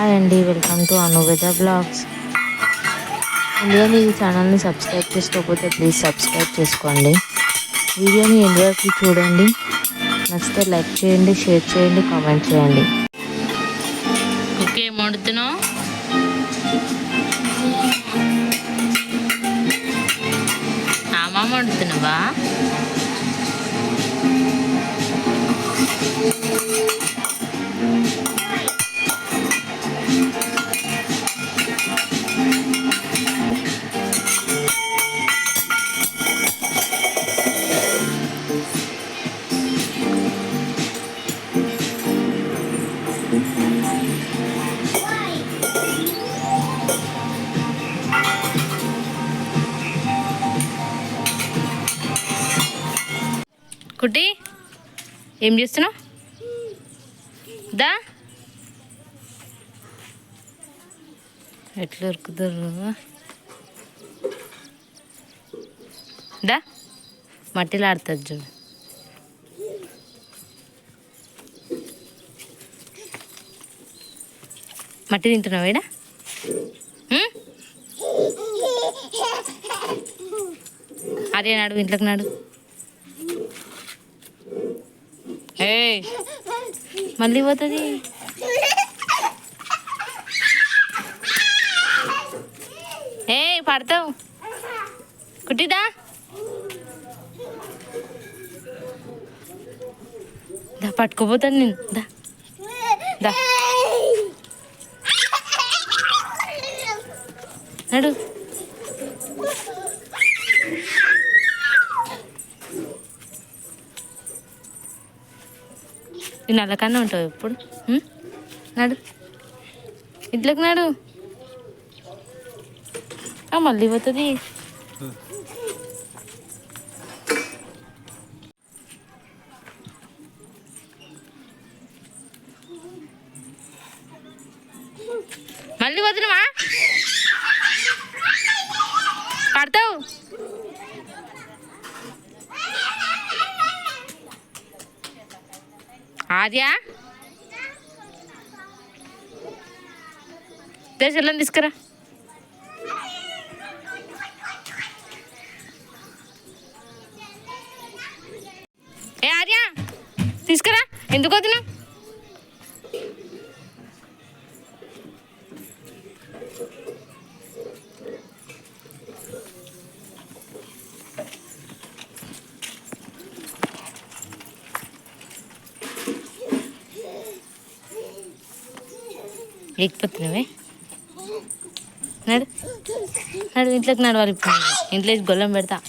Hi అండి, welcome to Anuveda blogs. ముందుగా మీ ఛానల్ని సబ్స్క్రైబ్ చేసుకోకపోతే ప్లీజ్ సబ్స్క్రైబ్ చేసుకోండి. వీడియోని ఎండ్ వరకు చూడండి. నచ్చితే లైక్ చేయండి, షేర్ చేయండి, కామెంట్ చేయండి. ఓకే, వండుతున్నావు? అమ్మ వండుతున్నావా? కుట్టి, ఏం చేస్తున్నావు? దా, ఎట్లా ఉరుకుతారు? దా, మట్టిలో ఆడుతుంది చూడు. మట్టి తింటున్నావు ఏడా? అదే నాడు, ఇంట్లోకి నాడు. ఏ మళ్ళీ పోతుంది. ఏ పడతావు కుట్టిదా? దా, పట్టుకోపోతాను నేను. దా దా నడు. నేను అల్లకన్నా ఉంటావు ఎప్పుడు. నడు, ఇంట్లోకి నాడు. మళ్ళీ పోతుంది. మళ్ళీ పోతున్నావా? పడతావు. ఆద్యా, చెల్లని తీసుకురా. ఏ ఆర్యా, తీసుకురా. ఎందుకు వదినా? ఎక్కిపోతున్నావే. నడు నడు, ఇంట్లోకి నడవాలి. ఇప్పుడు ఇంట్లో గొల్లం పెడతా.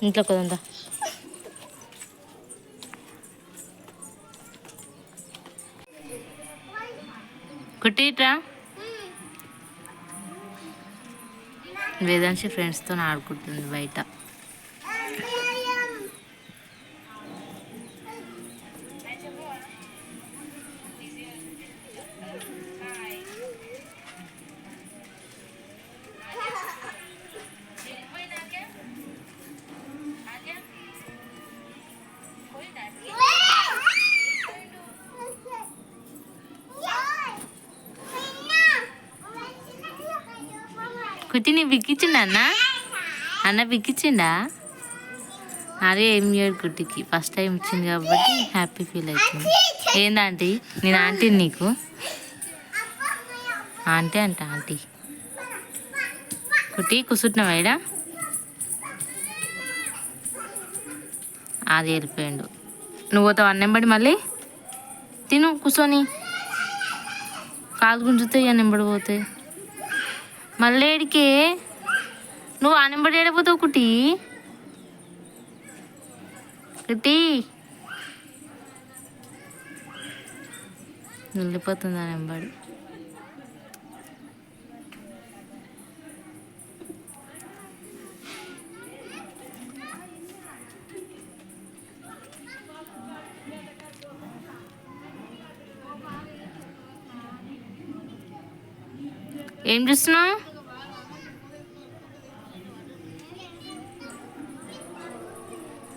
ఇంట్లో కొదంతా. కుట్టిట్రా. వేదాంశి ఫ్రెండ్స్తో ఆడుకుంటుంది బయట. కుట్టిని బిక్కించిండా అన్న బిక్కించిండా? అదే ఏం చేయడు కుట్టికి, ఫస్ట్ టైం ఇచ్చింది కాబట్టి హ్యాపీ ఫీల్ అవుతుంది. ఏందంటీ, నేను ఆంటీని నీకు? ఆంటీ అంట, ఆంటీ. కుట్టి కూర్చుంటున్నావా ఈడ? అది వెళ్ళిపోయాడు. నువ్వు పోతావు అన్నెంబడి. మళ్ళీ తిను కూర్చొని. కాలు గుంజుతాయి అన్నెంబడి పోతే. మళ్ళీ ఏడికే నువ్వు ఆనంబడి ఏడిపోతావు కుట్టి? కుట్టి వెళ్ళిపోతుంది ఆనంబడి. ఏం చూస్తున్నావు?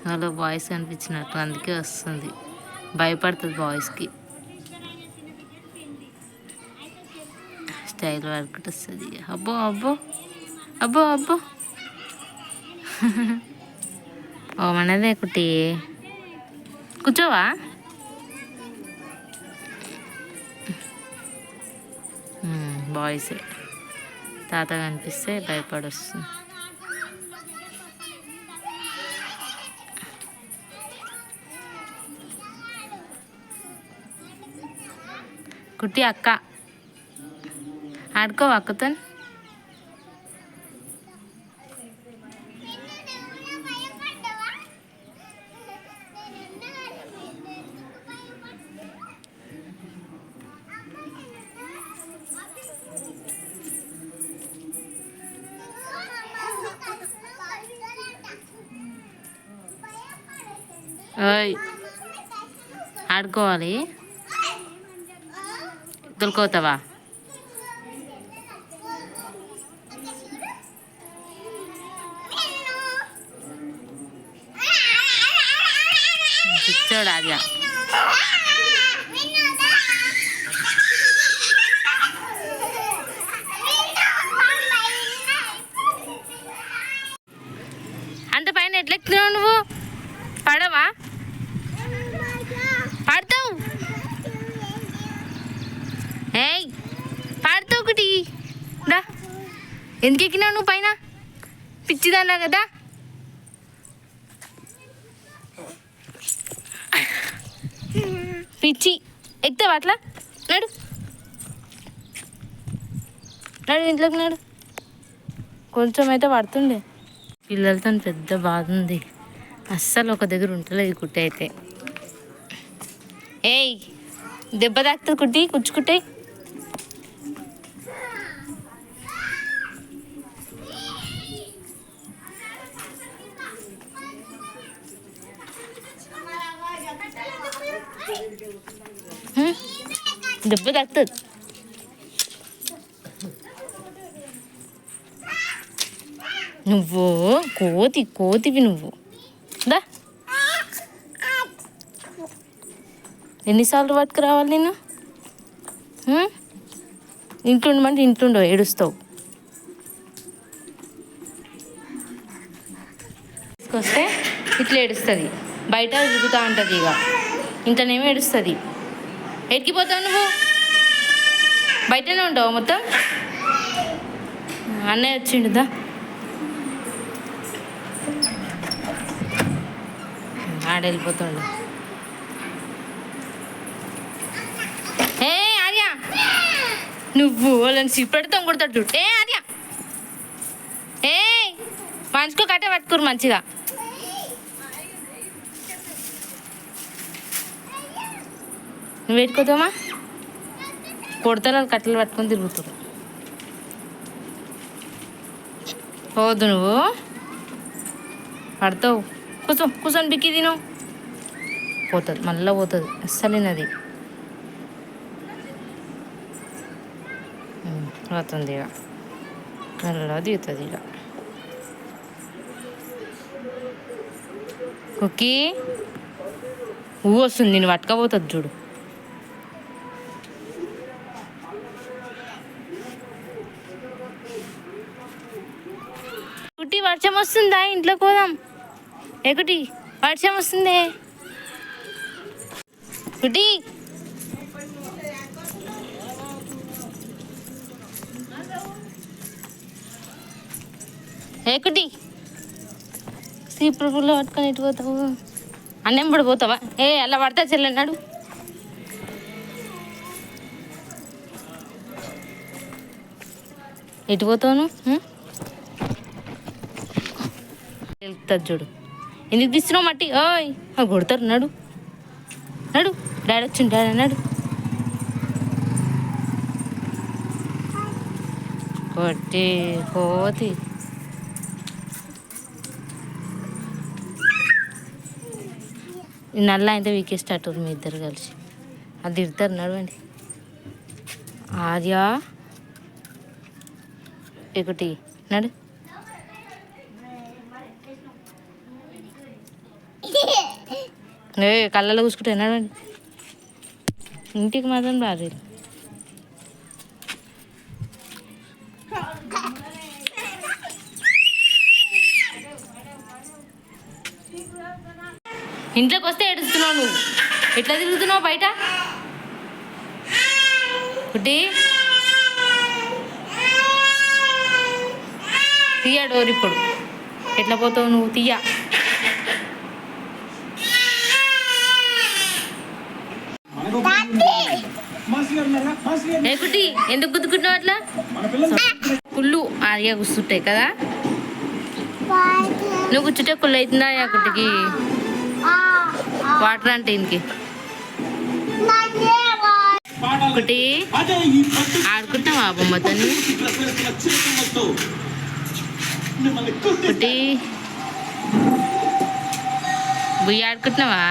హలో బాయ్స్ అనిపించినట్టు అందుకే వస్తుంది. భయపడుతుంది బాయ్స్కి. స్టైల్ వర్క్ వస్తుంది. అబ్బో అబ్బో అబ్బో అబ్బో ఓ మనదే కుట్టి కూర్చోవా? బాయ్సే తాత కనిపిస్తే భయపడొస్తుంది. కుట్టి అక్క ఆడుకోవా అక్కతో? ఓయ్ ఆడుకోవాలి. తొలుకోతావా? పిచ్చోడు ఆర్య. అంత పైన ఎట్లెక్కుతున్నావు నువ్వు? పడవా? పడతావు. ఏయ్ పడతావు ఒకటి. దా ఎందుకు ఎక్కినావు నువ్వు పైన? పిచ్చిదాన్నా కదా. పిచ్చి ఎక్కుతావా అట్లా? నడు నడు ఇంట్లోకి నడు. కొంచెం అయితే పడుతుండే. పిల్లలతో పెద్ద బాధ ఉంది. అస్సలు ఒక దగ్గర ఉంటలేదు కుట్టి అయితే. ఏయ్ దెబ్బ తాకుతుంది కుట్టి, కుచ్చుకుంటే. దెబ్బ తాకుతుంది. నువ్వు కోతివి నువ్వు. దా ఎన్నిసార్లు పట్టుకు రావాలి నేను? ఇంట్లో ఉండమంటే ఇంట్లో ఉండవు, ఏడుస్తావు. తీసుకొస్తే ఇట్లా ఏడుస్తుంది, బయట తిరుగుతూ ఉంటుంది. ఇక ఇంట్లోనేమో ఏడుస్తుంది. ఎక్కిపోతావు నువ్వు, బయటనే ఉండవు మొత్తం. అన్నయ్య వచ్చిండుదా, ఆడెళ్ళిపోతాడు. ఏ ఆర్య నువ్వు వాళ్ళని సిప్పెడితే కొడతాడు. ఏ ఆర్య ఏ మంచుకో కట్ట పట్టుకోరు మంచిగా. నువ్వు పెట్టుకోతామా? కొడతారు వాళ్ళు కట్టెలు పట్టుకొని తిరుగుతారు. పోదు నువ్వు, పడతావు. కూర్చొని బిక్కి తిను. పోతుంది మళ్ళీ పోతుంది. అస్సలేనది పోతుంది. ఇక మళ్ళీ దిగుతుంది. ఇక కుక్కీ ఊ వస్తుంది, నేను పట్టుకపోతుంది చూడు. కుట్టి వర్షం వస్తుందా? ఇంట్లోకి పోదాం. కుట్టి వర్షం వస్తుంది. కుట్టి కుట్టి సీపుల్లో పట్టుకొని ఎటు పోతావు? అన్నం కూడా పోతావా? అలా పడతా చెల్లన్నాడు. ఎటు పోతావు? వెళ్తుంది చూడు. ఎందుకు తీస్తున్నావు మట్టి? ఓయ్ కొడతారు. నడు నడు, డాడీ వచ్చిండు. డాడీ నడు. కొట్టి కోతి. నల్ల అయితే వీకేసేటట్టు మీ ఇద్దరు కలిసి అది తిడతారు. నడవండి. ఆర్య ఒకటి నడు. కళ్ళలో కూసుకుంటే నడండి. ఇంటికి మాత్రం రాదు. ఇంట్లోకి వస్తే ఏడుస్తున్నావు నువ్వు. ఎట్లా తిరుగుతున్నావు బయట? కుట్టి తీయ డోర్. ఇప్పుడు ఎట్లా పోతావు నువ్వు? తీయ. ఏ కుట్టి ఎందుకు గుద్దుకుంటున్నావు అట్లా? కుళ్ళు ఆర్య కూర్చుంటాయి కదా. నువ్వు కూర్చుంటే కుళ్ళు అవుతుందా ఆ కుట్టికి? వాటర్ అంటే ఇంకి ఒకటి ఆడుకుంటావా బొమ్మతో? ఒకటి బుయ్యి ఆడుకుంటున్నావా?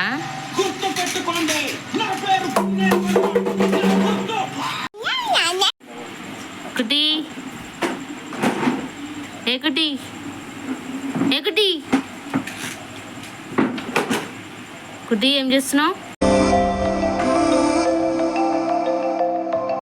ఒకటి ఏకటి ఏకటి కుట్టి ఏం చేస్తున్నావు?